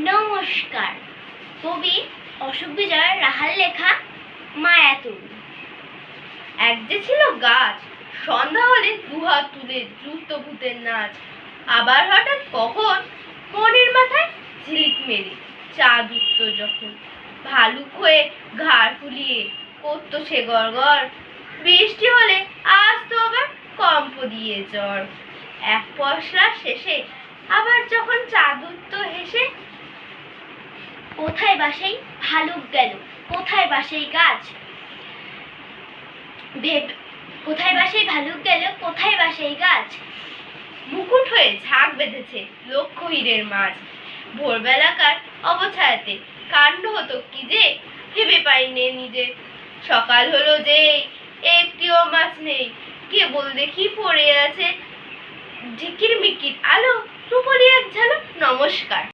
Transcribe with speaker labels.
Speaker 1: নমস্কার। কবি অশোক বিজয় রাহার লেখা মায়াতুরী।
Speaker 2: এক যে ছিল গাছ, সন্ধ্যা হলে দুহাত তুলে দ্রুত ভূতের নাচ। আবার হঠাৎ কখন মনের মাথায় ঝিলিক মেরে চাঁদ উঠত যখন, ভালুক হয়ে ঘাড় ফুলিয়ে করতো সে গড়গড়। বৃষ্টি হলে আসতো আবার কম্প দিয়ে জ্বর। এক পশলা শেষে আবার যখন চাঁদ উঠত হেসে,
Speaker 1: কোথায় বা সেই ভালুক গেল, কোথায় বা সেই গাছ, কোথায় বা সেই ভালুক গেল, কোথায় বা সেই গাছ।
Speaker 2: মুকুট হয়ে ঝাঁক বেঁধেছে লক্ষ হীরের মাছ। ভোরবেলাকার অবছায়াতে কাণ্ড হতো কি যে ভেবে পাইনে নিজে। সকাল হলো যে একটিও মাছ নেই, কেবল দেখি পড়ে আছে ঝিকির মিকির আলো, রূপলি এক ঝালক। নমস্কার।